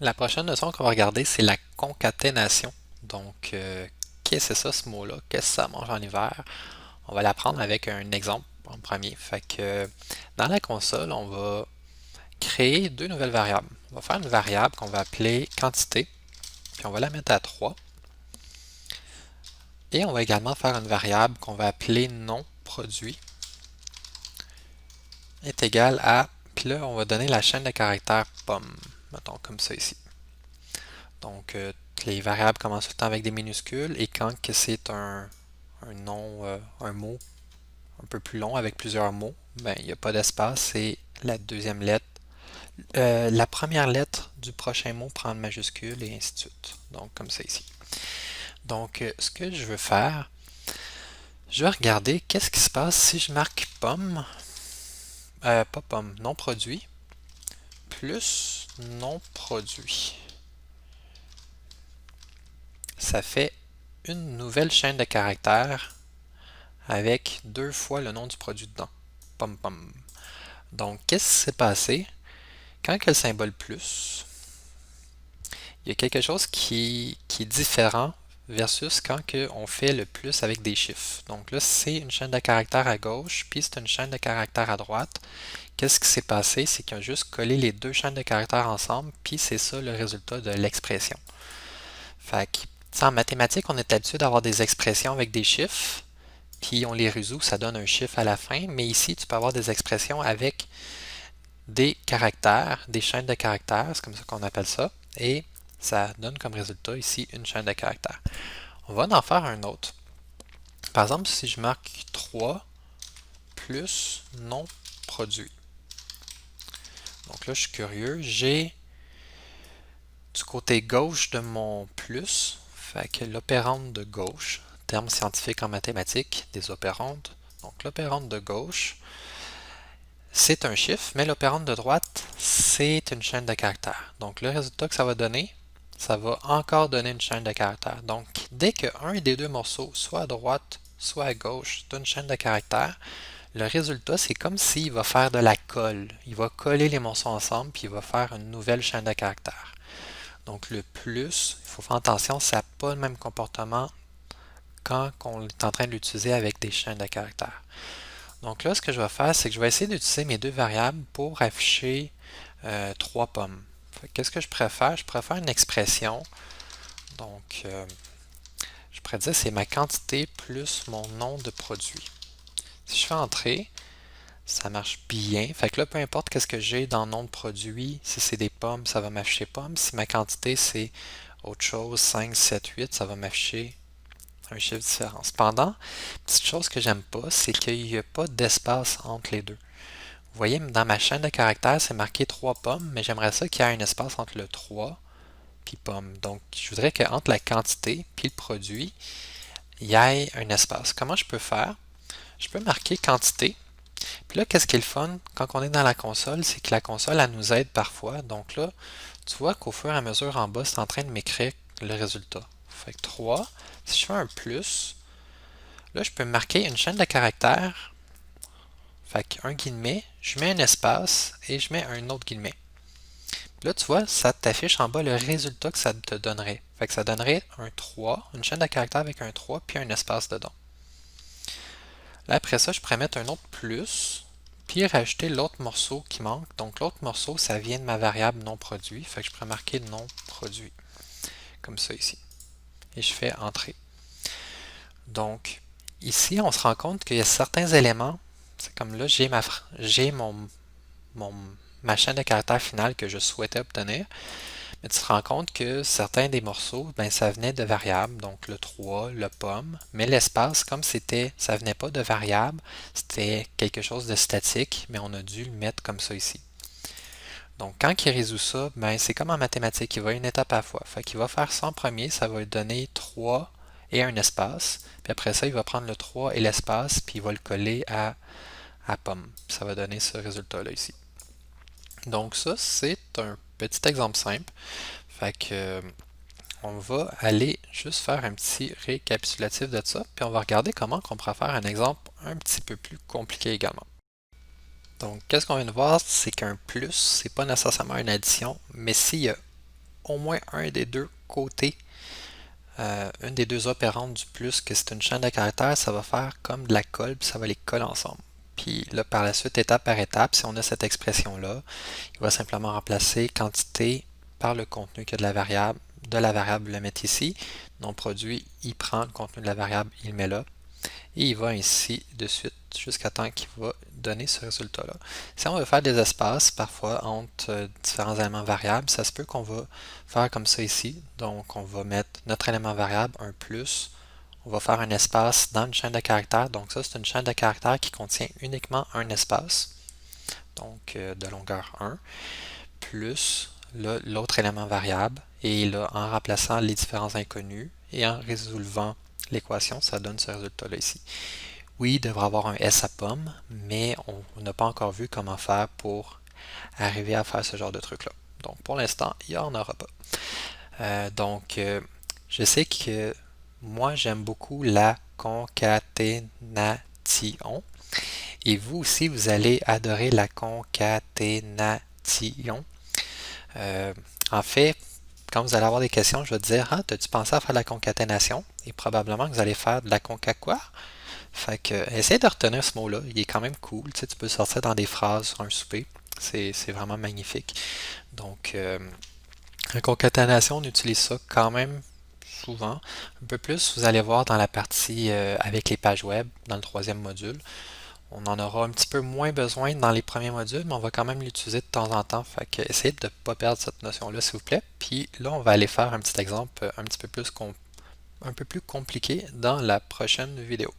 La prochaine notion qu'on va regarder, c'est la concaténation. Donc, qu'est-ce que c'est ça ce mot-là? Qu'est-ce que ça mange en hiver? On va l'apprendre avec un exemple en premier. Fait que dans la console, on va créer deux nouvelles variables. On va faire une variable qu'on va appeler quantité, puis on va la mettre à 3. Et on va également faire une variable qu'on va appeler nom produit est égal à, puis là, on va donner la chaîne de caractères pomme, mettons comme ça ici. Donc, les variables commencent tout le temps avec des minuscules et quand que c'est un nom, un mot un peu plus long avec plusieurs mots, ben, il n'y a pas d'espace, c'est la deuxième lettre. La première lettre du prochain mot prend une majuscule et ainsi de suite. Donc, comme ça ici. Donc, ce que je veux faire, je vais regarder qu'est-ce qui se passe si je marque pomme, pas pomme, non produit, plus non produit. Ça fait une nouvelle chaîne de caractères avec deux fois le nom du produit dedans. Pom pom. Donc, qu'est-ce qui s'est passé? Quand que le symbole plus, il y a quelque chose qui est différent versus quand que on fait le plus avec des chiffres. Donc là, c'est une chaîne de caractères à gauche, puis c'est une chaîne de caractères à droite. Qu'est-ce qui s'est passé? C'est qu'ils ont juste collé les deux chaînes de caractères ensemble, puis c'est ça le résultat de l'expression. Fait que, en mathématiques, on est habitué d'avoir des expressions avec des chiffres, puis on les résout, ça donne un chiffre à la fin, mais ici, tu peux avoir des expressions avec des caractères, des chaînes de caractères, c'est comme ça qu'on appelle ça, et ça donne comme résultat ici une chaîne de caractères. On va en faire un autre. Par exemple, si je marque 3 plus non produit. Donc là, je suis curieux, j'ai du côté gauche de mon plus, fait que l'opérande de gauche, terme scientifique en mathématiques, des opérandes. Donc l'opérande de gauche, c'est un chiffre, mais l'opérande de droite, c'est une chaîne de caractères. Donc le résultat que ça va donner, ça va encore donner une chaîne de caractères. Donc dès qu'un des deux morceaux, soit à droite, soit à gauche, d'une chaîne de caractères, le résultat, c'est comme s'il va faire de la colle. Il va coller les morceaux ensemble, puis il va faire une nouvelle chaîne de caractères. Donc le plus, il faut faire attention, ça n'a pas le même comportement quand on est en train de l'utiliser avec des chaînes de caractères. Donc là, ce que je vais faire, c'est que je vais essayer d'utiliser mes deux variables pour afficher 3 pommes. Qu'est-ce que je préfère? Je préfère une expression. Donc, je pourrais dire c'est ma quantité plus mon nom de produit. Si je fais entrer, ça marche bien. Fait que là, peu importe qu'est-ce que j'ai dans le nom de produit, si c'est des pommes, ça va m'afficher pommes. Si ma quantité c'est autre chose, 5, 7, 8, ça va m'afficher un chiffre différent. Cependant, petite chose que j'aime pas, c'est qu'il n'y a pas d'espace entre les deux. Vous voyez, dans ma chaîne de caractères, c'est marqué 3 pommes, mais j'aimerais ça qu'il y ait un espace entre le 3 puis pomme. Donc, je voudrais qu'entre la quantité puis le produit, il y ait un espace. Comment je peux faire? Je peux marquer quantité. Puis là, qu'est-ce qui est le fun quand on est dans la console, c'est que la console, elle nous aide parfois. Donc là, tu vois qu'au fur et à mesure en bas, c'est en train de m'écrire le résultat. Fait que 3. Si je fais un plus, là, je peux marquer une chaîne de caractères. Fait qu'un guillemet, je mets un espace et je mets un autre guillemet. Là, tu vois, ça t'affiche en bas le résultat que ça te donnerait. Fait que ça donnerait un 3, une chaîne de caractères avec un 3 puis un espace dedans. Là, après ça, je pourrais mettre un autre plus, puis rajouter l'autre morceau qui manque. Donc, l'autre morceau, ça vient de ma variable non produit. Fait que je pourrais marquer non produit, comme ça ici. Et je fais entrer. Donc, ici, on se rend compte qu'il y a certains éléments. C'est comme là, j'ai ma chaîne de caractères finale que je souhaitais obtenir. Mais tu te rends compte que certains des morceaux, ben, ça venait de variables, donc le 3, le pomme, mais l'espace, comme ça venait pas de variables, c'était quelque chose de statique, mais on a dû le mettre comme ça ici. Donc quand il résout ça, ben, c'est comme en mathématiques, il va une étape à la fois. Fait qu'il va faire ça en premier, ça va lui donner 3 et un espace, puis après ça, il va prendre le 3 et l'espace, puis il va le coller à pomme. Ça va donner ce résultat-là ici. Donc ça, c'est un petit exemple simple. Fait que on va aller juste faire un petit récapitulatif de ça, puis on va regarder comment on pourra faire un exemple un petit peu plus compliqué également. Donc, qu'est-ce qu'on vient de voir, c'est qu'un plus, c'est pas nécessairement une addition, mais s'il y a au moins un des deux côtés, une des deux opérandes du plus, que c'est une chaîne de caractères, ça va faire comme de la colle, puis ça va les coller ensemble. Puis là, par la suite, étape par étape, si on a cette expression-là, il va simplement remplacer quantité par le contenu que de la variable, le mettre ici. Non produit, il prend le contenu de la variable, il le met là. Et il va ainsi de suite jusqu'à temps qu'il va donner ce résultat-là. Si on veut faire des espaces, parfois entre différents éléments variables, ça se peut qu'on va faire comme ça ici. Donc on va mettre notre élément variable, un plus. On va faire un espace dans une chaîne de caractères. Donc ça, c'est une chaîne de caractères qui contient uniquement un espace, donc de longueur 1, plus l'autre élément variable. Et là, en remplaçant les différents inconnus et en résolvant l'équation, ça donne ce résultat-là ici. Oui, il devrait avoir un S à pomme, mais on n'a pas encore vu comment faire pour arriver à faire ce genre de truc-là. Donc pour l'instant, il n'y en aura pas. Je sais que moi, j'aime beaucoup la concaténation. Et vous aussi, vous allez adorer la concaténation. En fait, quand vous allez avoir des questions, je vais te dire, ah, as-tu pensé à faire de la concaténation? Et probablement que vous allez faire de la conca quoi? Fait que, essaye de retenir ce mot-là. Il est quand même cool. Tu sais, tu peux le sortir dans des phrases sur un souper. C'est vraiment magnifique. Donc, la concaténation, on utilise ça quand même souvent. Un peu plus, vous allez voir dans la partie avec les pages web, dans le troisième module. On en aura un petit peu moins besoin dans les premiers modules, mais on va quand même l'utiliser de temps en temps. Fait que essayez de ne pas perdre cette notion-là, s'il vous plaît. Puis là, on va aller faire un petit exemple un peu plus compliqué dans la prochaine vidéo.